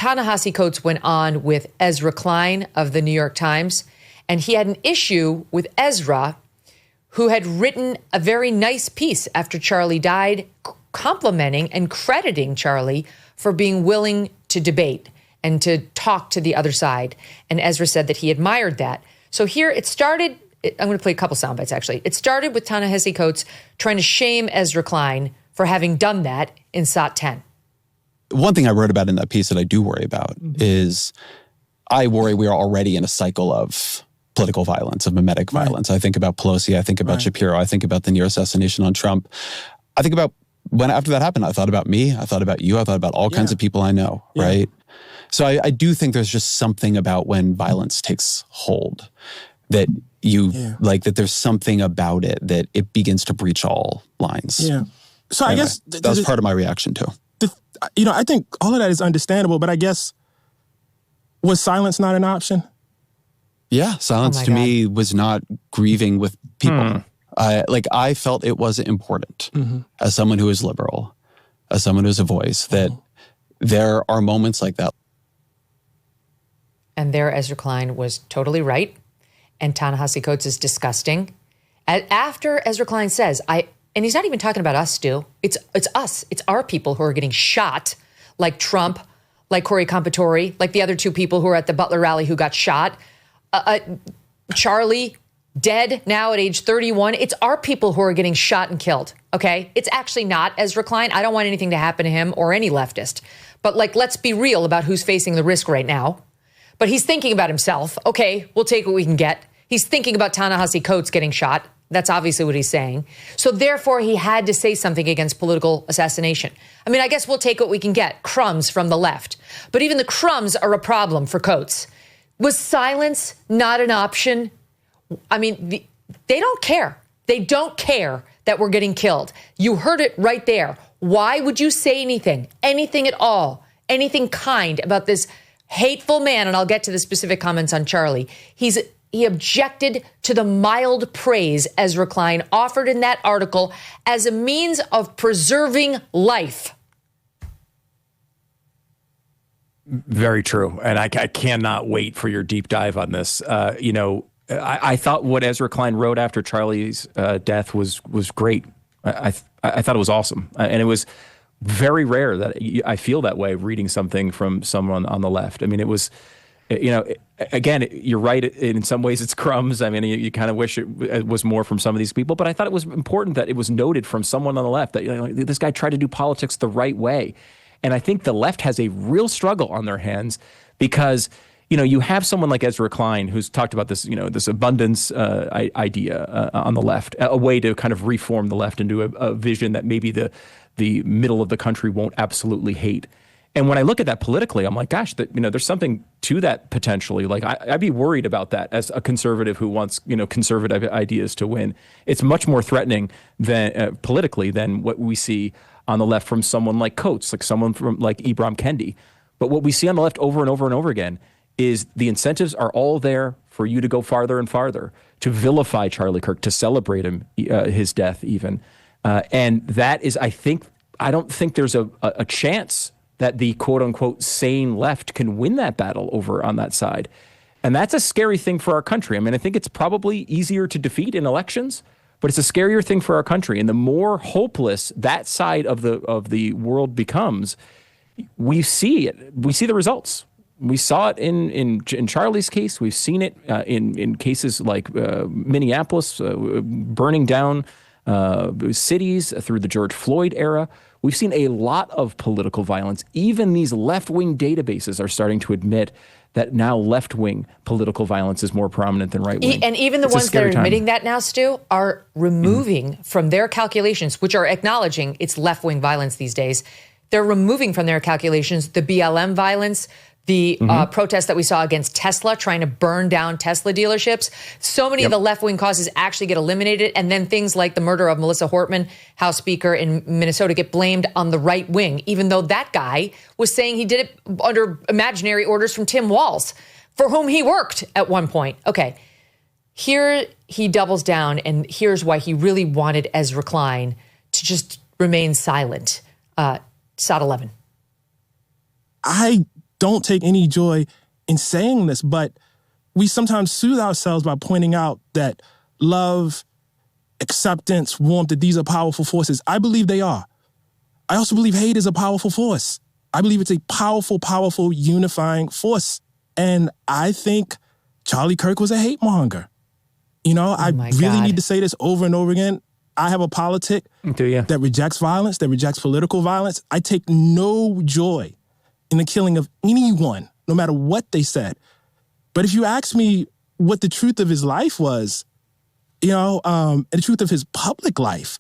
Ta-Nehisi Coates went on with Ezra Klein of the New York Times, and he had an issue with Ezra, who had written a very nice piece after Charlie died, complimenting and crediting Charlie for being willing to debate and to talk to the other side. And Ezra said that he admired that. So here it started. I'm going to play a couple sound bites, actually. It started with Ta-Nehisi Coates trying to shame Ezra Klein for having done that in SOT 10. One thing I wrote about in that piece that I do worry about is I worry we are already in a cycle of political violence, of mimetic violence. I think about Pelosi. I think about Shapiro. I think about the near assassination on Trump. I think about when after that happened, I thought about me. I thought about you. I thought about all kinds of people I know, right? So I do think there's just something about when violence takes hold that you like, that there's something about it that it begins to breach all lines. Yeah. So anyway, I guess that was part of my reaction too. I think all of that is understandable, but I guess, was silence not an option? Yeah, silence to me was not grieving with people. I felt it was important as someone who is liberal, as someone who has a voice, that there are moments like that. And there, Ezra Klein was totally right. And Ta-Nehisi Coates is disgusting. After Ezra Klein says, and he's not even talking about us, Stu. It's us. It's our people who are getting shot, like Trump, like Corey Compatore, like the other two people who were at the Butler rally who got shot. Charlie, dead now at age 31. It's our people who are getting shot and killed, okay? It's actually not Ezra Klein. I don't want anything to happen to him or any leftist. But, let's be real about who's facing the risk right now. But he's thinking about himself. Okay, we'll take what we can get. He's thinking about Ta-Nehisi Coates getting shot. That's obviously what he's saying. So therefore, he had to say something against political assassination. I mean, I guess we'll take what we can get, crumbs from the left. But even the crumbs are a problem for Coates. Was silence not an option? I mean, they don't care. They don't care that we're getting killed. You heard it right there. Why would you say anything at all, anything kind about this hateful man? And I'll get to the specific comments on Charlie. He objected to the mild praise Ezra Klein offered in that article as a means of preserving life. Very true. And I cannot wait for your deep dive on this. I thought what Ezra Klein wrote after Charlie's death was great. I thought it was awesome. And it was very rare that I feel that way reading something from someone on the left. I mean, it was, again, you're right. In some ways, it's crumbs. I mean, you kind of wish it was more from some of these people. But I thought it was important that it was noted from someone on the left that this guy tried to do politics the right way. And I think the left has a real struggle on their hands because, you have someone like Ezra Klein who's talked about this, this abundance idea on the left, a way to kind of reform the left into a vision that maybe the middle of the country won't absolutely hate. And when I look at that politically, I'm like, gosh, there's something to that potentially. Like, I'd be worried about that as a conservative who wants, conservative ideas to win. It's much more threatening than politically than what we see on the left from someone like Coates, like someone from like Ibram Kendi. But what we see on the left over and over and over again is the incentives are all there for you to go farther and farther, to vilify Charlie Kirk, to celebrate him, his death even. And that is, I don't think there's a chance that the quote-unquote sane left can win that battle over on that side. And that's a scary thing for our country. I mean, I think it's probably easier to defeat in elections, but it's a scarier thing for our country. And the more hopeless that side of the world becomes, we see it. We see the results. We saw it in Charlie's case. We've seen it in cases like Minneapolis, burning down cities through the George Floyd era. We've seen a lot of political violence. Even these left-wing databases are starting to admit that now left-wing political violence is more prominent than right-wing. And even the ones that are admitting that now, Stu, are removing from their calculations, which are acknowledging it's left-wing violence these days, they're removing from their calculations the BLM violence, the protest that we saw against Tesla, trying to burn down Tesla dealerships. So many of the left-wing causes actually get eliminated. And then things like the murder of Melissa Hortman, House Speaker in Minnesota, get blamed on the right wing, even though that guy was saying he did it under imaginary orders from Tim Walz, for whom he worked at one point. Okay, here he doubles down, and here's why he really wanted Ezra Klein to just remain silent. SOT 11. I don't take any joy in saying this, but we sometimes soothe ourselves by pointing out that love, acceptance, warmth, that these are powerful forces. I believe they are. I also believe hate is a powerful force. I believe it's a powerful, powerful unifying force. And I think Charlie Kirk was a hate monger. I really need to say this over and over again. I have a politic that rejects violence, that rejects political violence. I take no joy in the killing of anyone, no matter what they said. But if you ask me what the truth of his life was, and the truth of his public life,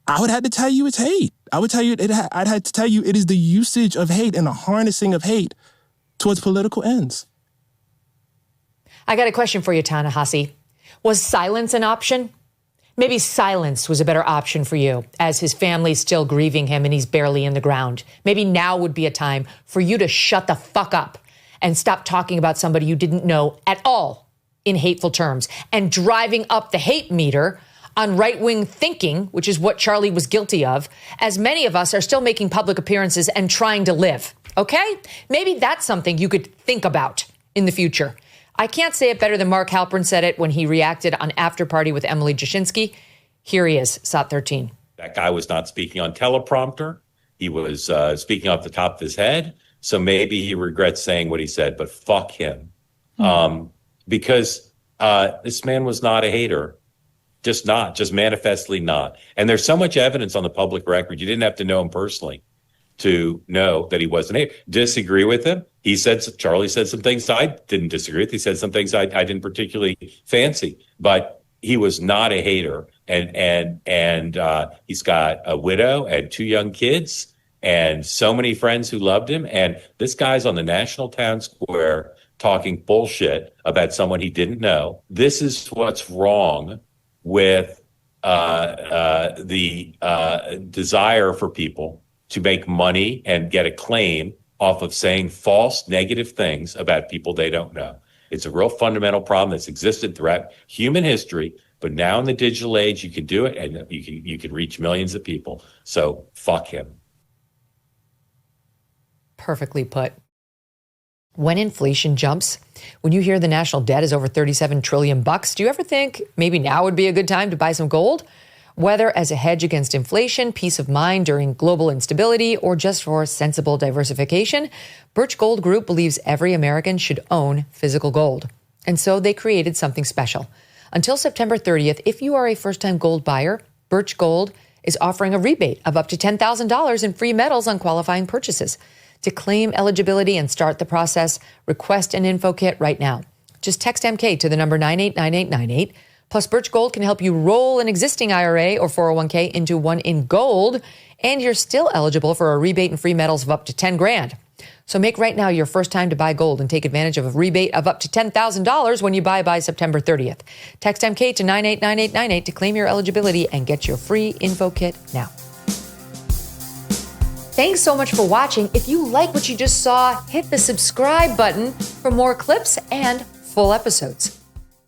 I would have to tell you it's hate. I'd have to tell you it is the usage of hate and the harnessing of hate towards political ends. I got a question for you, Ta-Nehisi. Was silence an option? Maybe silence was a better option for you as his family's still grieving him and he's barely in the ground. Maybe now would be a time for you to shut the fuck up and stop talking about somebody you didn't know at all in hateful terms and driving up the hate meter on right-wing thinking, which is what Charlie was guilty of, as many of us are still making public appearances and trying to live, okay? Maybe that's something you could think about in the future. I can't say it better than Mark Halpern said it when he reacted on After Party with Emily Jashinsky. Here he is, SOT 13. That guy was not speaking on teleprompter. He was speaking off the top of his head. So maybe he regrets saying what he said, but fuck him. Because this man was not a hater. Just manifestly not. And there's so much evidence on the public record. You didn't have to know him personally to know that he wasn't a hater. Disagree with him. Charlie said some things I didn't disagree with. He said some things I didn't particularly fancy, but he was not a hater. And he's got a widow and 2 young kids and so many friends who loved him. And this guy's on the national town square talking bullshit about someone he didn't know. This is what's wrong with the desire for people to make money and get acclaim off of saying false, negative things about people they don't know. It's a real fundamental problem that's existed throughout human history, but now in the digital age, you can do it and you can reach millions of people. So fuck him. Perfectly put. When inflation jumps, when you hear the national debt is over $37 trillion, do you ever think maybe now would be a good time to buy some gold? Whether as a hedge against inflation, peace of mind during global instability, or just for sensible diversification, Birch Gold Group believes every American should own physical gold. And so they created something special. Until September 30th, if you are a first-time gold buyer, Birch Gold is offering a rebate of up to $10,000 in free metals on qualifying purchases. To claim eligibility and start the process, request an info kit right now. Just text MK to the number 989898. Plus, Birch Gold can help you roll an existing IRA or 401k into one in gold, and you're still eligible for a rebate and free metals of up to $10,000. So make right now your first time to buy gold and take advantage of a rebate of up to $10,000 when you buy by September 30th. Text MK to 989898 to claim your eligibility and get your free info kit now. Thanks so much for watching. If you like what you just saw, hit the subscribe button for more clips and full episodes.